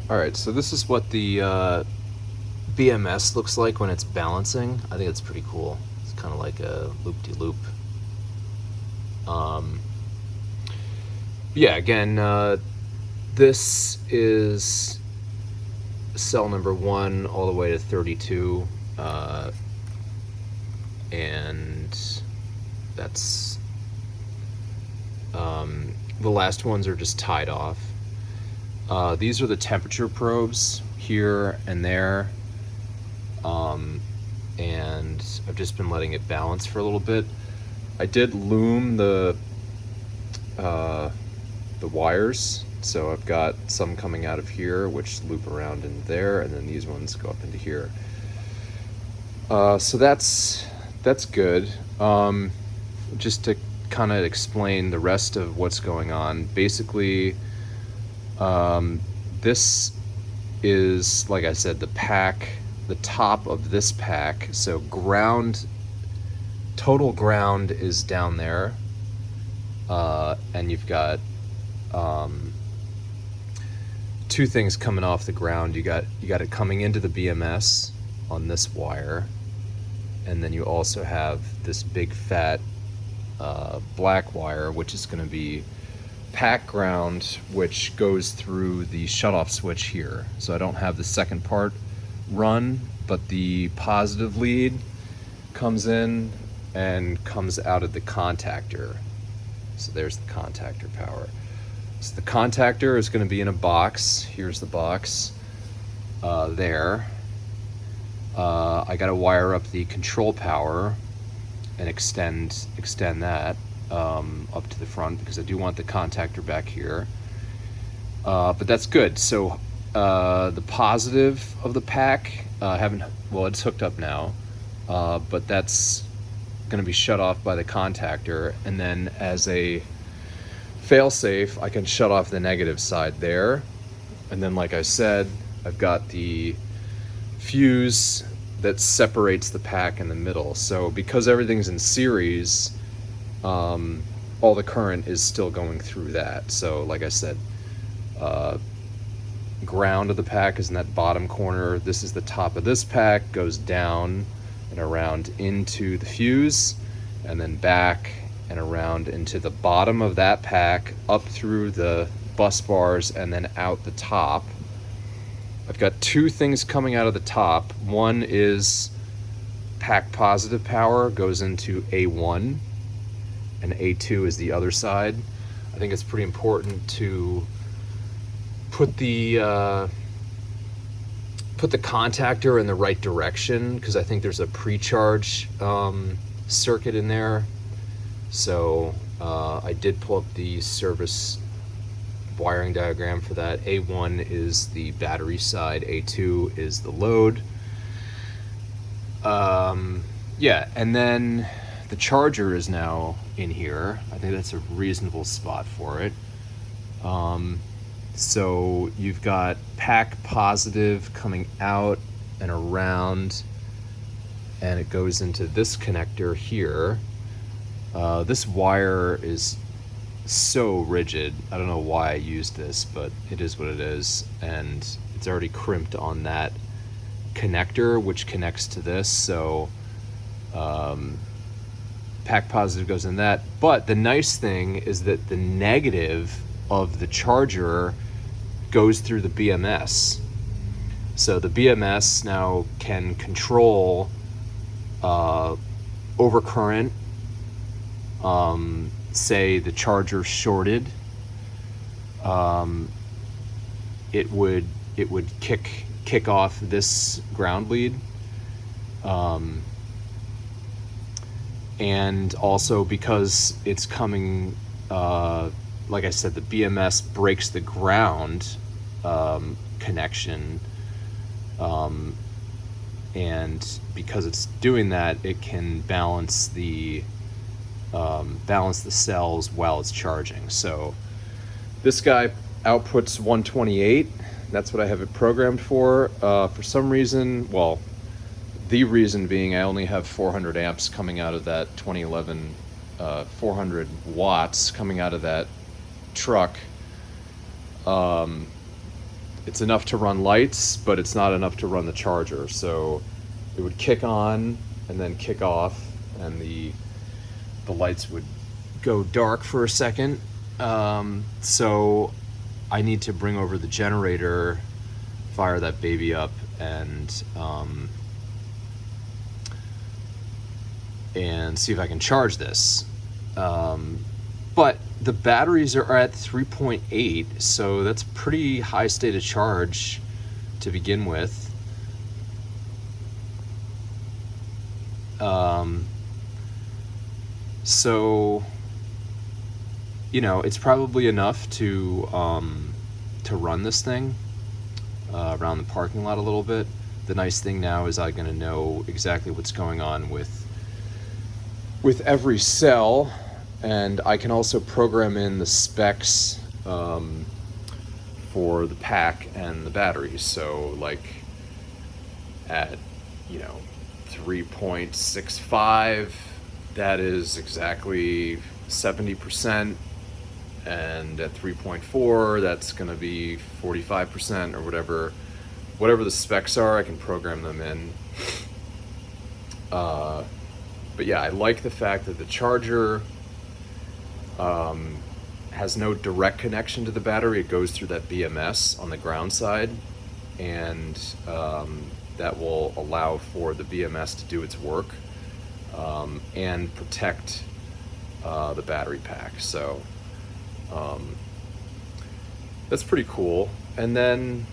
Alright, so this is what the BMS looks like when it's balancing. I think it's pretty cool. It's kind of like a loop-de-loop. Yeah, again, this is cell number 1 all the way to 32, and that's the last ones are just tied off. These are the temperature probes here and there, and I've just been letting it balance for a little bit. I did loom the wires, so I've got some coming out of here which loop around in there, and then these ones go up into here. So that's good. Just to kind of explain the rest of what's going on, basically this is, like I said, the pack, the top of this pack. So total ground is down there, and you've got two things coming off the ground. You got it coming into the BMS on this wire, and then you also have this big fat black wire, which is going to be pack ground, which goes through the shutoff switch here. So I don't have the second part run, but the positive lead comes in and comes out of the contactor. So there's the contactor power. So the contactor is going to be in a box. Here's the box there. I got to wire up the control power and extend that up to the front, because I do want the contactor back here. But that's good. So the positive of the pack, it's hooked up now, but that's going to be shut off by the contactor, and then as a fail-safe, I can shut off the negative side there. And then, like I said, I've got the fuse that separates the pack in the middle. So because everything's in series, all the current is still going through that. So like I said, ground of the pack is in that bottom corner. This is the top of this pack, goes down and around into the fuse, and then back and around into the bottom of that pack, up through the bus bars, and then out the top. I've got two things coming out of the top. One is pack positive power, goes into A1, and A2 is the other side. I think it's pretty important to put the contactor in the right direction, because I think there's a pre-charge circuit in there. So I did pull up the service wiring diagram for that. A1 is the battery side, A2 is the load. Yeah, and then the charger is now in here. I think that's a reasonable spot for it. So you've got pack positive coming out and around, and it goes into this connector here. This wire is so rigid. I don't know why I used this, but it is what it is, and it's already crimped on that connector which connects to this. So pack positive goes in that. But the nice thing is that the negative of the charger goes through the BMS. So the BMS now can control overcurrent. Say the charger shorted, it would kick off this ground lead, and also because it's coming, like I said, the BMS breaks the ground connection, and because it's doing that, it can balance the cells while it's charging. So this guy outputs 128. That's what I have it programmed for. For some reason, well, the reason being I only have 400 amps coming out of that 2011, 400 watts coming out of that truck. it's enough to run lights, but it's not enough to run the charger. So it would kick on and then kick off, and the lights would go dark for a second. So I need to bring over the generator, fire that baby up, and see if I can charge this. But the batteries are at 3.8, so that's pretty high state of charge to begin with. So, you know, it's probably enough to run this thing around the parking lot a little bit. The nice thing now is I'm going to know exactly what's going on with every cell, and I can also program in the specs for the pack and the batteries. So like at, you know, 3.65, that is exactly 70%, and at 3.4 that's going to be 45%, or whatever the specs are. I can program them in. But yeah, I like the fact that the charger has no direct connection to the battery. It goes through that BMS on the ground side, and that will allow for the BMS to do its work and protect the battery pack. So that's pretty cool. And then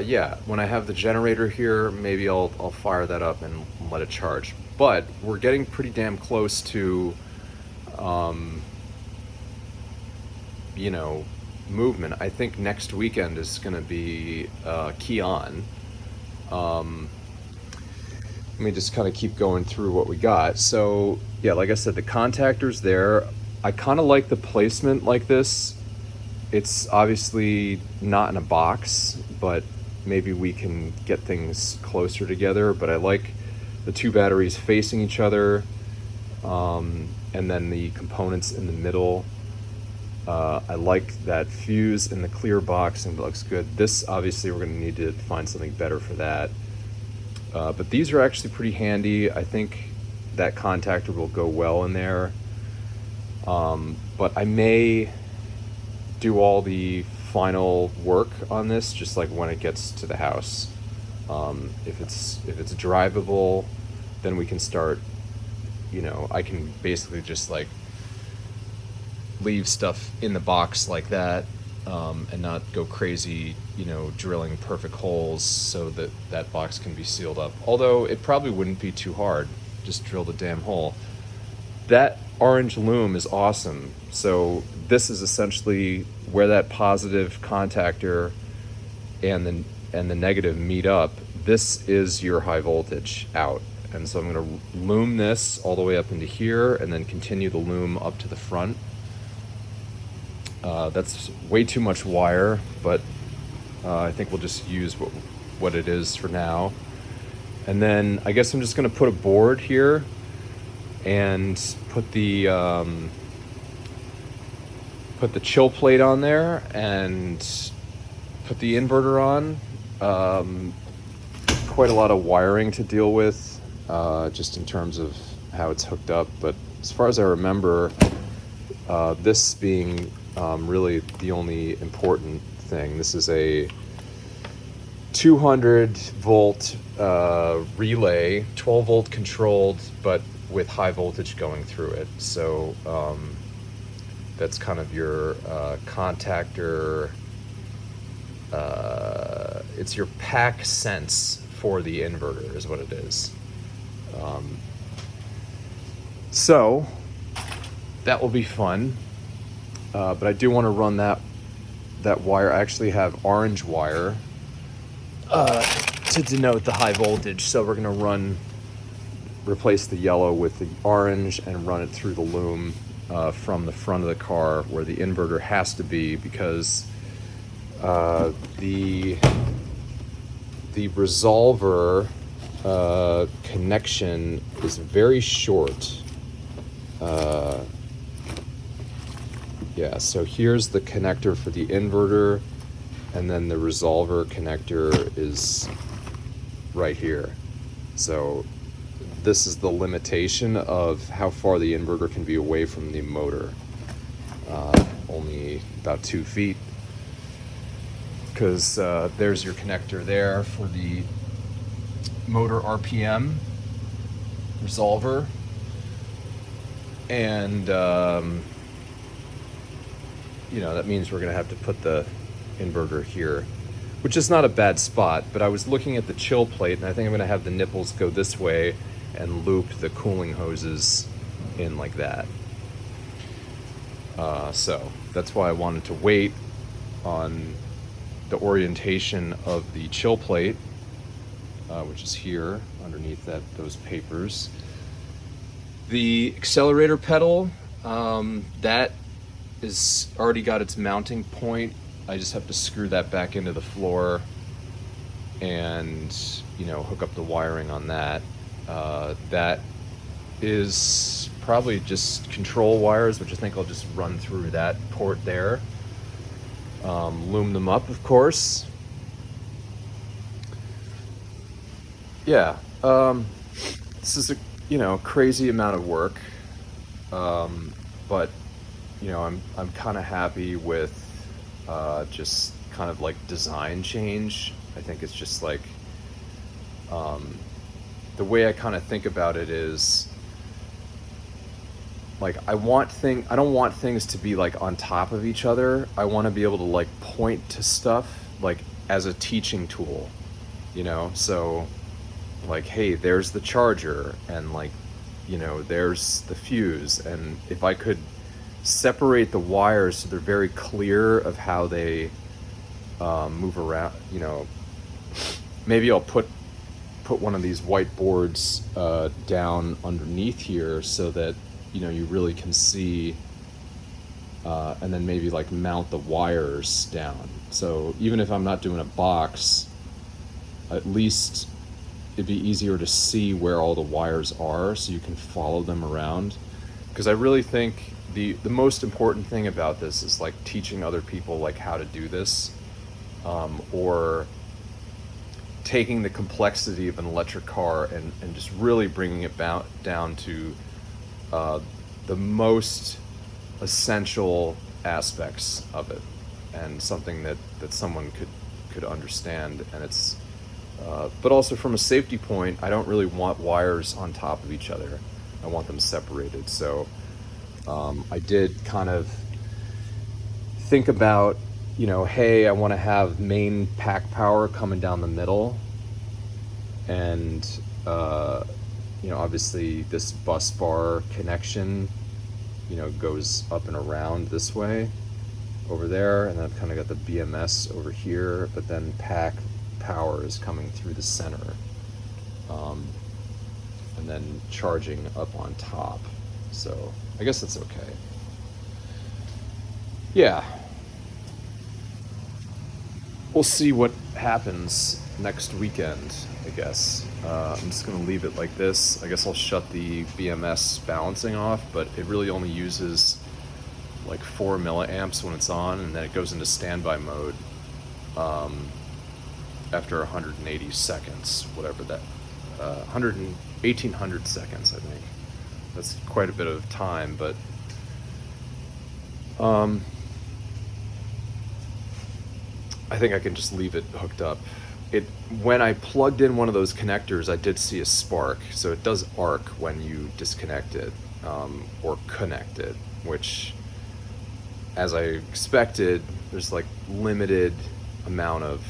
yeah, when I have the generator here, maybe I'll fire that up and let it charge. But we're getting pretty damn close to, you know, movement. I think next weekend is going to be key on. Let me just kind of keep going through what we got. So yeah, like I said, the contactor's there. I kind of like the placement like this. It's obviously not in a box, but maybe we can get things closer together. But I like the two batteries facing each other, and then the components in the middle. I like that fuse in the clear box, and it looks good. This, obviously, we're going to need to find something better for that. But these are actually pretty handy. I think that contactor will go well in there. But I may do all the final work on this just like when it gets to the house. If it's drivable, then we can start, you know, I can basically just like leave stuff in the box like that, and not go crazy, you know, drilling perfect holes so that that box can be sealed up. Although it probably wouldn't be too hard, just drill the damn hole. That orange loom is awesome. So this is essentially where that positive contactor and the negative meet up. This is your high voltage out. And so I'm going to loom this all the way up into here and then continue the loom up to the front. That's way too much wire, but I think we'll just use what it is for now. And then I guess I'm just going to put a board here and put the chill plate on there and put the inverter on. Quite a lot of wiring to deal with, just in terms of how it's hooked up. But as far as I remember, this being really the only important thing. This is a 200 volt relay, 12 volt controlled, but with high voltage going through it. So that's kind of your contactor. It's your pack sense for the inverter is what it is. So that will be fun. But I do want to run that wire. I actually have orange wire to denote the high voltage. So we're going to replace the yellow with the orange and run it through the loom from the front of the car where the inverter has to be, because the resolver connection is very short. Yeah, so here's the connector for the inverter, and then the resolver connector is right here. So this is the limitation of how far the inverter can be away from the motor. Only about 2 feet, because there's your connector there for the motor RPM resolver, and you know, that means we're going to have to put the inverter here, which is not a bad spot. But I was looking at the chill plate, and I think I'm going to have the nipples go this way and loop the cooling hoses in like that. So that's why I wanted to wait on the orientation of the chill plate, which is here underneath those papers. The accelerator pedal, that is already got its mounting point. I just have to screw that back into the floor and, you know, hook up the wiring on that. That is probably just control wires, which I think I'll just run through that port there. Loom them up, of course. Yeah, this is a, you know, crazy amount of work, but you know, I'm kind of happy with just kind of like design change. I think it's just like the way I kind of think about it is like I don't want things to be like on top of each other. I want to be able to like point to stuff like as a teaching tool, you know? So like, hey, there's the charger, and like, you know, there's the fuse, and if I could separate the wires so they're very clear of how they move around, you know, maybe I'll put one of these whiteboards down underneath here so that, you know, you really can see, and then maybe like mount the wires down. So even if I'm not doing a box, at least it'd be easier to see where all the wires are so you can follow them around. Because I really think the most important thing about this is like teaching other people like how to do this, or taking the complexity of an electric car and just really bringing it down to the most essential aspects of it, and something that someone could understand. And it's but also from a safety point, I don't really want wires on top of each other. I want them separated. So I did kind of think about, you know, hey, I want to have main pack power coming down the middle, and you know, obviously this bus bar connection, you know, goes up and around this way over there, and then I've kind of got the BMS over here, but then pack power is coming through the center, and then charging up on top. So I guess that's okay. Yeah, we'll see what happens next weekend, I guess. I'm just gonna leave it like this. I guess I'll shut the BMS balancing off, but it really only uses like 4 milliamps when it's on, and then it goes into standby mode after 180 seconds, whatever that, 1800 seconds, I think. That's quite a bit of time, but I think I can just leave it hooked up. When I plugged in one of those connectors, I did see a spark, so it does arc when you disconnect it, or connect it, which, as I expected, there's like limited amount of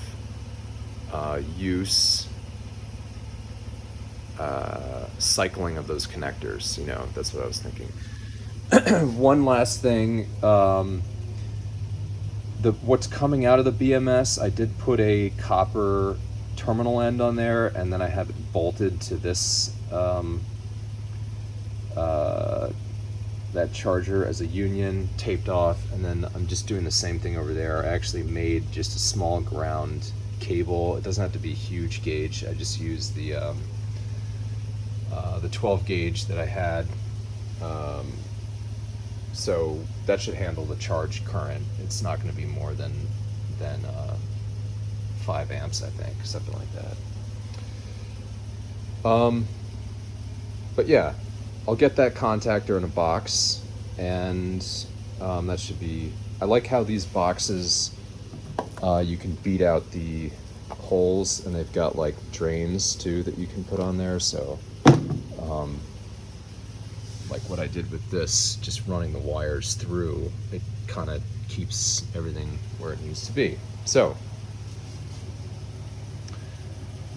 use, cycling of those connectors, you know. That's what I was thinking. One last thing, what's coming out of the BMS, I did put a copper terminal end on there, and then I have it bolted to this that charger as a union, taped off, and then I'm just doing the same thing over there. I actually made just a small ground cable. It doesn't have to be huge gauge. I just used the 12 gauge that I had. So that should handle the charge current. It's not going to be more than 5 amps, I think, something like that. But yeah, I'll get that contactor in a box, and that should be. I like how these boxes, you can beat out the holes, and they've got like drains too that you can put on there. So like what I did with this, just running the wires through, it kind of keeps everything where it needs to be. So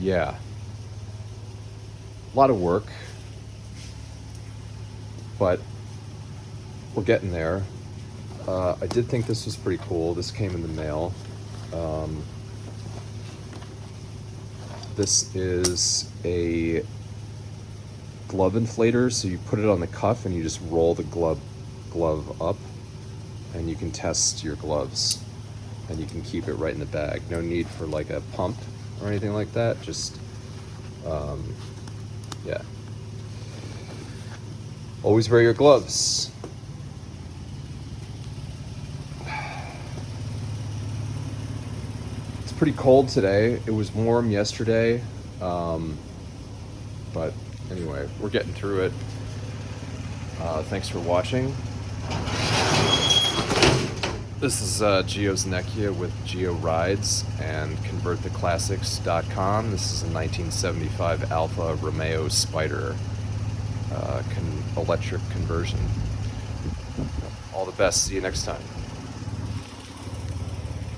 yeah, a lot of work, but we're getting there. I did think this was pretty cool. This came in the mail. This is a glove inflator, so you put it on the cuff and you just roll the glove up, and you can test your gloves, and you can keep it right in the bag. No need for like a pump or anything like that. Just yeah, always wear your gloves. It's pretty cold today. It was warm yesterday, but anyway, we're getting through it. Thanks for watching. This is Gio Znecchia with Gio Rides and ConvertTheClassics.com. This is a 1975 Alfa Romeo Spider electric conversion. All the best. See you next time.